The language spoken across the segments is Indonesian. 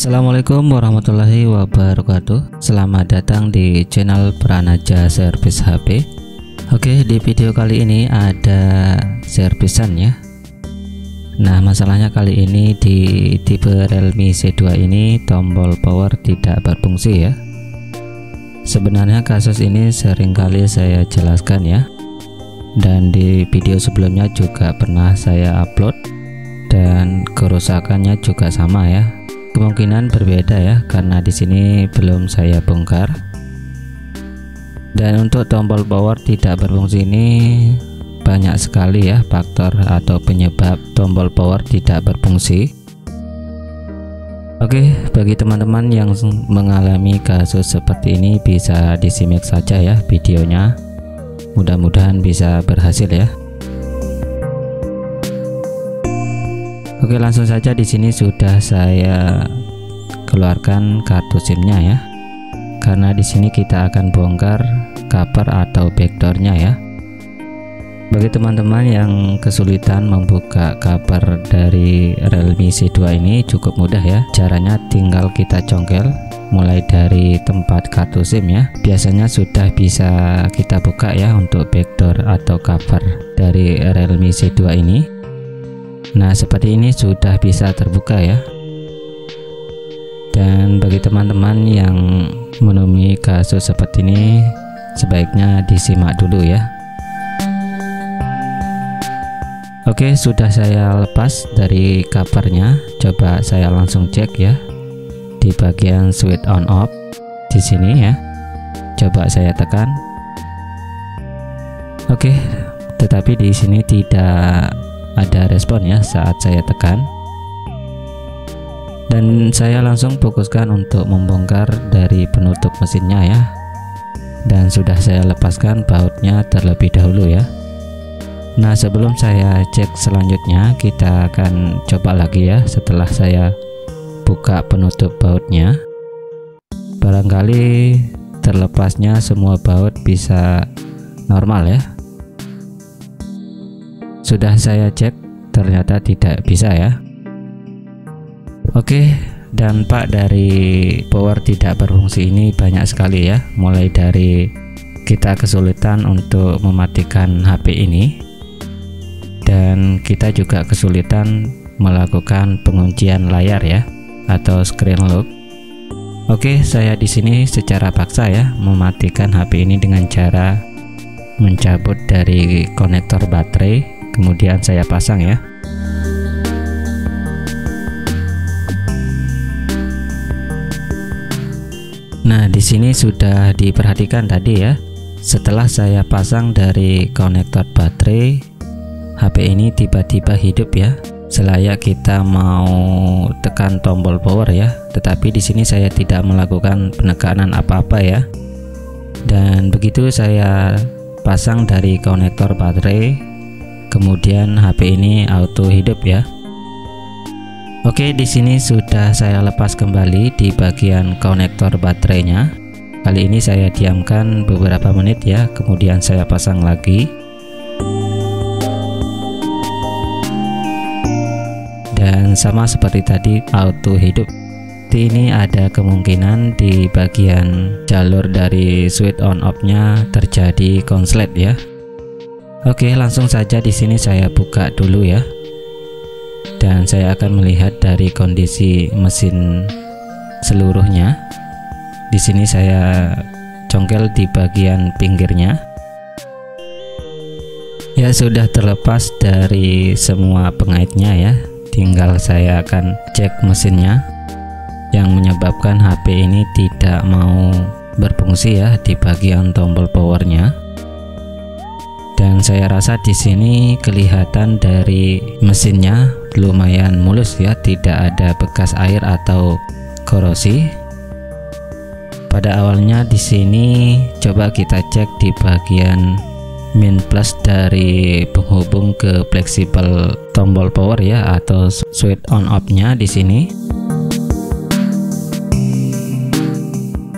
Assalamualaikum warahmatullahi wabarakatuh. Selamat datang di channel Pranaja Servis HP. Oke, di video kali ini ada servisan ya. Nah, masalahnya kali ini di tipe Realme C2 ini tombol power tidak berfungsi ya. Sebenarnya kasus ini seringkali saya jelaskan ya. Dan di video sebelumnya juga pernah saya upload dan kerusakannya juga sama ya. Kemungkinan berbeda ya, karena di sini belum saya bongkar. Dan untuk tombol power tidak berfungsi ini banyak sekali ya faktor atau penyebab tombol power tidak berfungsi. Oke, bagi teman-teman yang mengalami kasus seperti ini bisa disimak saja ya videonya. Mudah-mudahan bisa berhasil ya. Oke, langsung saja di sini sudah saya keluarkan kartu SIM-nya ya. Karena di sini kita akan bongkar cover atau backdoor-nya ya. Bagi teman-teman yang kesulitan membuka cover dari Realme C2 ini cukup mudah ya. Caranya tinggal kita congkel mulai dari tempat kartu SIM ya. Biasanya sudah bisa kita buka ya untuk backdoor atau cover dari Realme C2 ini. Nah, seperti ini sudah bisa terbuka ya. Dan bagi teman-teman yang menemui kasus seperti ini, sebaiknya disimak dulu ya. Oke, sudah saya lepas dari covernya. Coba saya langsung cek ya di bagian switch on off di sini ya. Coba saya tekan. Oke, tetapi di sini tidak ada respon ya saat saya tekan. Dan saya langsung fokuskan untuk membongkar dari penutup mesinnya ya. Dan sudah saya lepaskan bautnya terlebih dahulu ya. Nah, sebelum saya cek selanjutnya, kita akan coba lagi ya setelah saya buka penutup bautnya. Barangkali terlepasnya semua baut bisa normal ya. Sudah saya cek, ternyata tidak bisa ya. Oke, dampak dari power tidak berfungsi ini banyak sekali ya. Mulai dari kita kesulitan untuk mematikan HP ini, dan kita juga kesulitan melakukan penguncian layar ya, atau screen lock. Oke, saya di sini secara paksa ya mematikan HP ini dengan cara mencabut dari konektor baterai. Kemudian saya pasang ya. Nah, di sini sudah diperhatikan tadi ya. Setelah saya pasang dari konektor baterai, HP ini tiba-tiba hidup ya. Selayak kita mau tekan tombol power ya. Tetapi di sini saya tidak melakukan penekanan apa-apa ya. Dan begitu saya pasang dari konektor baterai, kemudian HP ini auto hidup ya. Oke, di sini sudah saya lepas kembali di bagian konektor baterainya. Kali ini saya diamkan beberapa menit ya, kemudian saya pasang lagi. Dan sama seperti tadi auto hidup. Ini ada kemungkinan di bagian jalur dari switch on off-nya terjadi konslet ya. Oke, langsung saja di sini saya buka dulu ya. Dan saya akan melihat dari kondisi mesin seluruhnya. Di sini saya congkel di bagian pinggirnya. Ya, sudah terlepas dari semua pengaitnya ya. Tinggal saya akan cek mesinnya yang menyebabkan HP ini tidak mau berfungsi ya di bagian tombol powernya. Dan saya rasa di sini kelihatan dari mesinnya lumayan mulus ya, tidak ada bekas air atau korosi. Pada awalnya di sini coba kita cek di bagian min plus dari penghubung ke fleksibel tombol power ya, atau switch on off-nya di sini.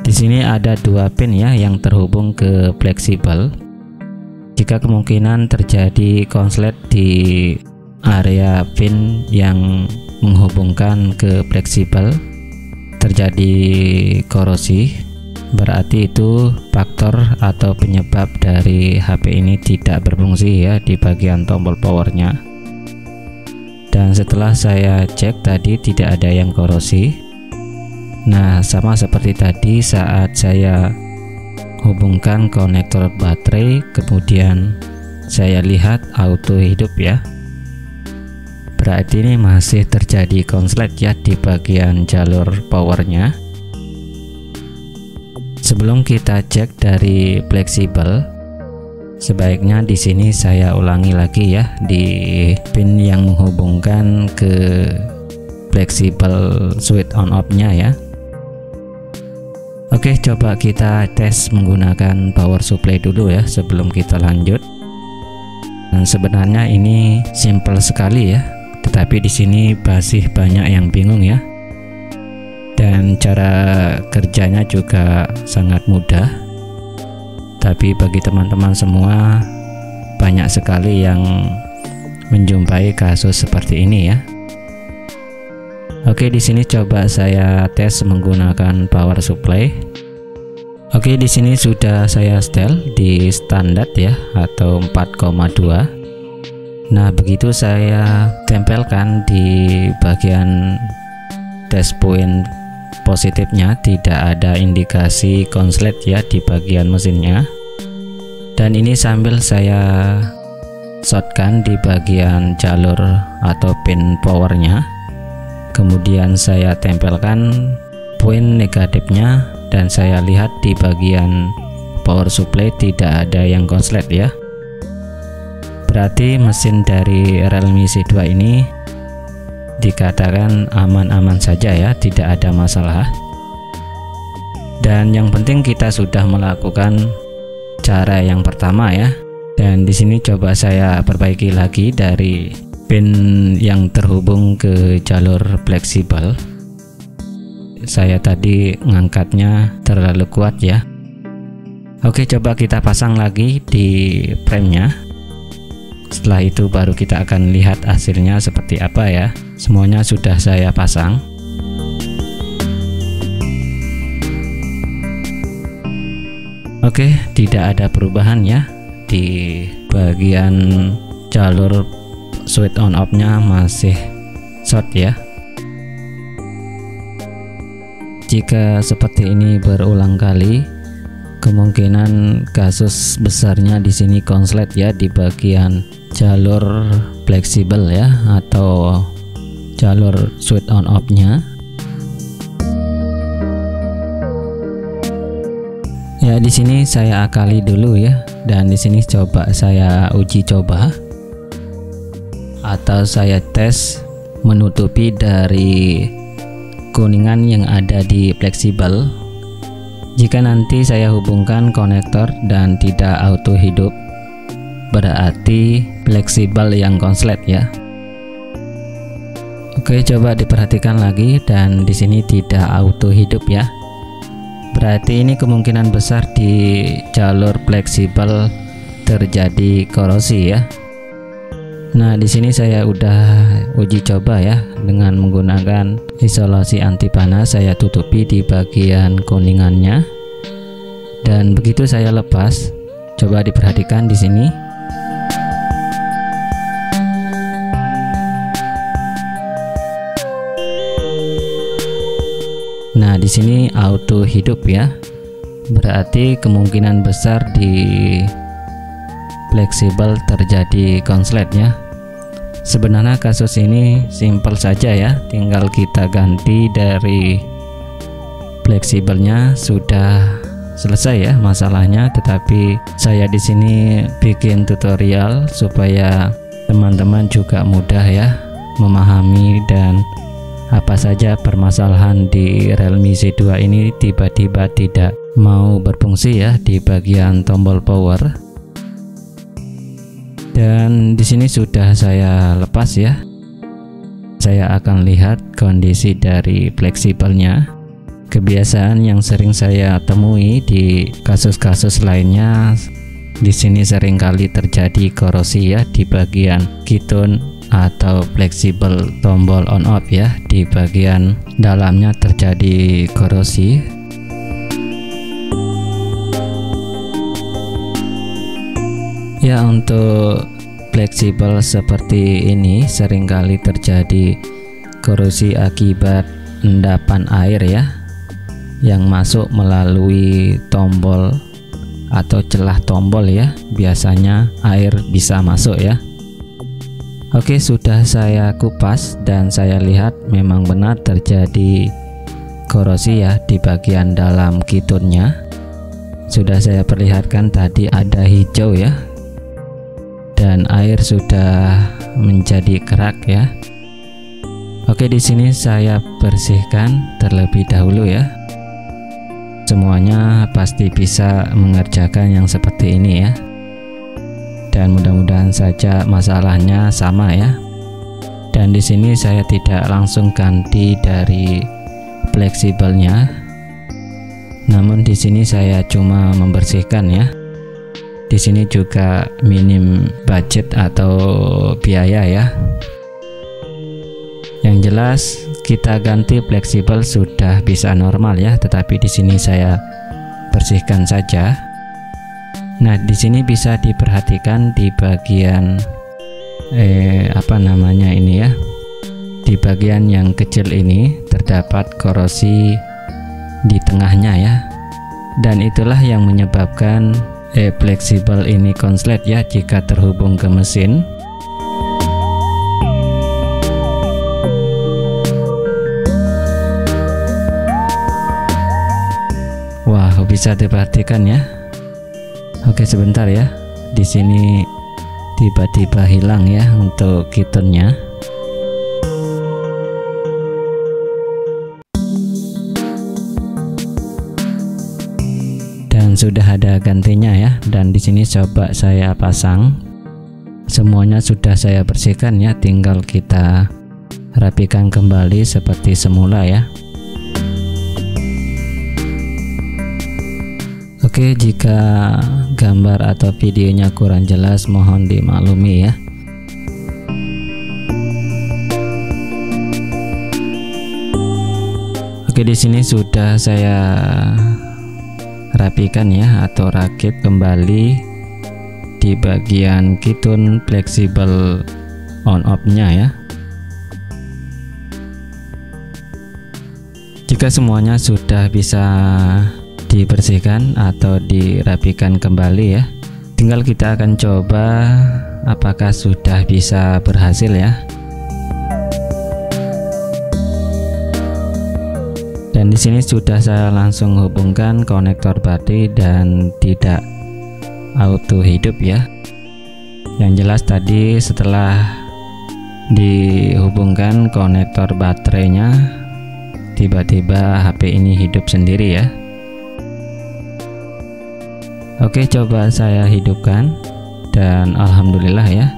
Di sini ada dua pin ya yang terhubung ke fleksibel. Jika kemungkinan terjadi konslet di area pin yang menghubungkan ke fleksibel, terjadi korosi, berarti itu faktor atau penyebab dari HP ini tidak berfungsi ya di bagian tombol powernya. Dan setelah saya cek tadi tidak ada yang korosi. Nah, sama seperti tadi saat saya hubungkan konektor baterai, kemudian saya lihat auto hidup ya. Berarti ini masih terjadi konslet ya di bagian jalur powernya. Sebelum kita cek dari fleksibel, sebaiknya di sini saya ulangi lagi ya di pin yang menghubungkan ke fleksibel switch on off-nya ya. Oke, coba kita tes menggunakan power supply dulu ya sebelum kita lanjut. Dan sebenarnya ini simple sekali ya, tetapi di sini masih banyak yang bingung ya. Dan cara kerjanya juga sangat mudah. Tapi bagi teman-teman semua banyak sekali yang menjumpai kasus seperti ini ya. Oke, di sini coba saya tes menggunakan power supply. Oke, di sini sudah saya setel di standar ya atau 4,2. Nah, begitu saya tempelkan di bagian test point positifnya, tidak ada indikasi konslet ya di bagian mesinnya. Dan ini sambil saya shortkan di bagian jalur atau pin powernya. Kemudian saya tempelkan poin negatifnya dan saya lihat di bagian power supply tidak ada yang konslet ya. Berarti mesin dari Realme C2 ini dikatakan aman-aman saja ya, tidak ada masalah. Dan yang penting kita sudah melakukan cara yang pertama ya. Dan di sini coba saya perbaiki lagi dari pin yang terhubung ke jalur fleksibel. Saya tadi ngangkatnya terlalu kuat ya. Oke, coba kita pasang lagi di frame-nya. Setelah itu baru kita akan lihat hasilnya seperti apa ya. Semuanya sudah saya pasang. Oke, tidak ada perubahan ya di bagian jalur switch on off nya masih short ya. Jika seperti ini berulang kali, kemungkinan kasus besarnya di sini konslet ya di bagian jalur fleksibel ya atau jalur switch on off nya. Ya, di sini saya akali dulu ya, dan di sini coba saya uji coba atau saya tes menutupi dari kuningan yang ada di fleksibel. Jika nanti saya hubungkan konektor dan tidak auto hidup, berarti fleksibel yang konslet ya. Oke, coba diperhatikan lagi dan di sini tidak auto hidup ya. Berarti ini kemungkinan besar di jalur fleksibel terjadi korosi ya. Nah, di sini saya udah uji coba ya dengan menggunakan isolasi anti panas. Saya tutupi di bagian kuningannya. Dan begitu saya lepas, coba diperhatikan di sini. Nah, di sini auto hidup ya. Berarti kemungkinan besar di fleksibel terjadi konslet ya. Sebenarnya kasus ini simpel saja ya, tinggal kita ganti dari fleksibelnya sudah selesai ya masalahnya. Tetapi saya di sini bikin tutorial supaya teman-teman juga mudah ya memahami dan apa saja permasalahan di Realme C2 ini tiba-tiba tidak mau berfungsi ya di bagian tombol power. Dan di sini sudah saya lepas ya. Saya akan lihat kondisi dari fleksibelnya. Kebiasaan yang sering saya temui di kasus-kasus lainnya, di sini seringkali terjadi korosi ya di bagian kitun atau fleksibel tombol on off ya, di bagian dalamnya terjadi korosi. Ya, untuk fleksibel seperti ini seringkali terjadi korosi akibat endapan air ya, yang masuk melalui tombol atau celah tombol ya. Biasanya air bisa masuk ya. Oke, sudah saya kupas dan saya lihat memang benar terjadi korosi ya di bagian dalam kitunnya. Sudah saya perlihatkan tadi ada hijau ya, dan air sudah menjadi kerak ya. Oke, di sini saya bersihkan terlebih dahulu ya. Semuanya pasti bisa mengerjakan yang seperti ini ya. Dan mudah-mudahan saja masalahnya sama ya. Dan di sini saya tidak langsung ganti dari fleksibelnya. Namun di sini saya cuma membersihkan ya. Di sini juga minim budget atau biaya ya. Yang jelas kita ganti fleksibel sudah bisa normal ya, tetapi di sini saya bersihkan saja. Nah, di sini bisa diperhatikan di bagian ini ya. Di bagian yang kecil ini terdapat korosi di tengahnya ya. Dan itulah yang menyebabkan fleksibel ini konslet ya jika terhubung ke mesin. Wah, bisa diperhatikan ya. Oke, sebentar ya. Di sini tiba-tiba hilang ya untuk kitunnya. Dan sudah ada gantinya ya. Dan di sini coba saya pasang. Semuanya sudah saya bersihkan ya, tinggal kita rapikan kembali seperti semula ya. Oke, jika gambar atau videonya kurang jelas mohon dimaklumi ya. Oke, di sini sudah saya rapikan ya atau rakit kembali di bagian kitun fleksibel on off-nya ya. Jika semuanya sudah bisa dibersihkan atau dirapikan kembali ya, tinggal kita akan coba apakah sudah bisa berhasil ya. Dan di sini sudah saya langsung hubungkan konektor baterai dan tidak auto hidup ya. Yang jelas tadi setelah dihubungkan konektor baterainya, tiba-tiba HP ini hidup sendiri ya. Oke, coba saya hidupkan dan alhamdulillah ya.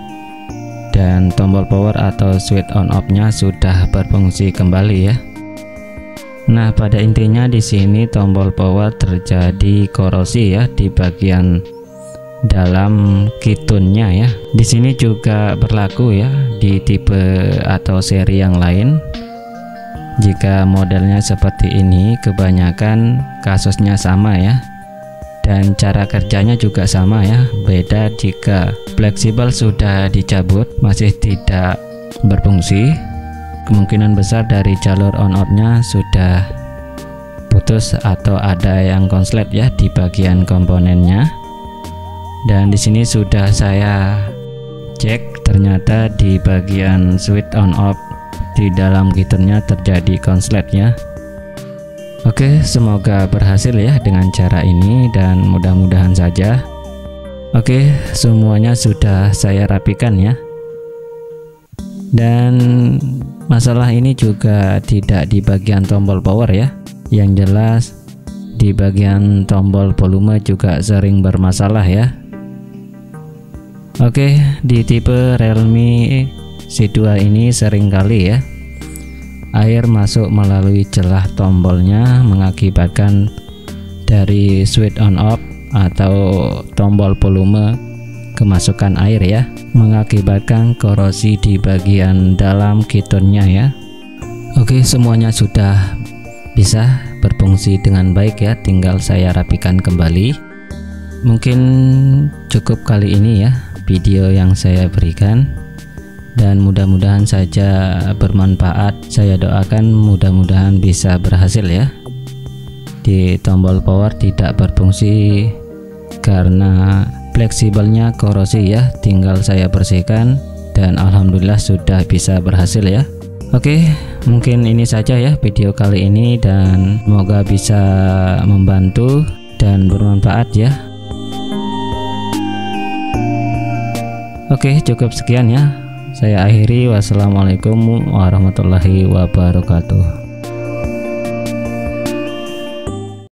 Dan tombol power atau switch on off-nya sudah berfungsi kembali ya. Nah, pada intinya di sini tombol power terjadi korosi ya di bagian dalam kitunnya ya. Di sini juga berlaku ya di tipe atau seri yang lain. Jika modelnya seperti ini, kebanyakan kasusnya sama ya. Dan cara kerjanya juga sama ya. Beda jika fleksibel sudah dicabut masih tidak berfungsi, kemungkinan besar dari jalur on off-nya sudah putus atau ada yang konslet ya di bagian komponennya. Dan di sini sudah saya cek, ternyata di bagian switch on off di dalam kitunnya terjadi konslet ya. Oke, semoga berhasil ya dengan cara ini dan mudah-mudahan saja. Oke, semuanya sudah saya rapikan ya. Dan masalah ini juga tidak di bagian tombol power ya. Yang jelas di bagian tombol volume juga sering bermasalah ya. Oke, di tipe Realme C2 ini sering kali ya air masuk melalui celah tombolnya mengakibatkan dari switch on off atau tombol volume kemasukan air ya, mengakibatkan korosi di bagian dalam ketonnya ya. Oke, semuanya sudah bisa berfungsi dengan baik ya, tinggal saya rapikan kembali. Mungkin cukup kali ini ya video yang saya berikan, dan mudah-mudahan saja bermanfaat. Saya doakan mudah-mudahan bisa berhasil ya. Di tombol power tidak berfungsi karena fleksibelnya korosi ya, tinggal saya bersihkan dan alhamdulillah sudah bisa berhasil ya. Oke, mungkin ini saja ya video kali ini, dan semoga bisa membantu dan bermanfaat ya. Oke, cukup sekian ya. Saya akhiri, wassalamualaikum warahmatullahi wabarakatuh.